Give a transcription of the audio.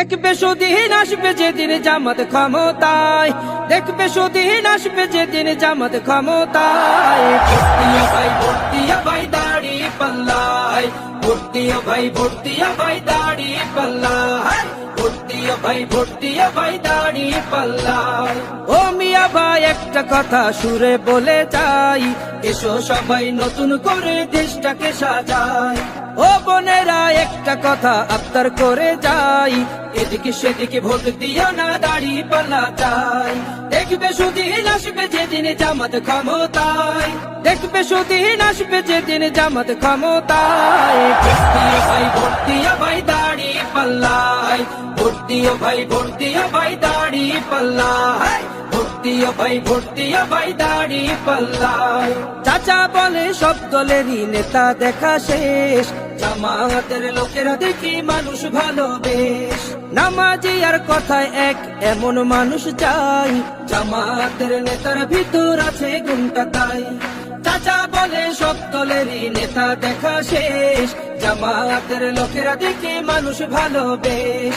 দেখবে সুদিন আসবে যেদিন জামাত ক্ষমতায়, দেখবে সুদিন আসবে যেদিন জামাত ক্ষমতায়। ভর্তিয়া ভাই ভর্তিয়া ভাই দাড়ি পাল্লায়, ভর্তিয়া ভাই ভর্তিয়া ভাই দাড়ি পাল্লায়, ভর্তিয়া ভাই ভর্তিয়া ভাই দাড়ি পাল্লায়। ও মিয়া ভাই একটা কথা সুরে বলে যাই, এসো সবাই নতুন করে দেশটাকে সাজাই। ও বোনেরা একটা কথা আবদার করে যাই, এদিকে সেদিকে ভোট দিও না, দাড়ি পাল্লা চাই। দেখবে সুদিন আসবে যেদিন জামাত ক্ষমতায়, দেখবে সুদিন আসবে যেদিন জামাত ক্ষমতায়। ভর্তিয়া ভাই ভর্তিয়া ভাই দাড়ি পাল্লায়, ভর্তিয়া ভাই ভর্তিয়া ভাই দাড়ি পাল্লায়, ভর্তিয়া ভাই ভর্তিয়া ভাই দাড়ি পাল্লায়। চাচা বলে সব দলেরই নেতা দেখা শেষ, জামাতের লোকেরা দেখি মানুষ ভালো বেশ। নামাজি আর কথায় এক এমন মানুষ চাই, জামাতের নেতার ভিতর আছে গুণটা তাই। চাচা বলে সব দলেরই নেতা দেখা শেষ, জামাতের লোকেরা দেখি মানুষ ভালো বেশ।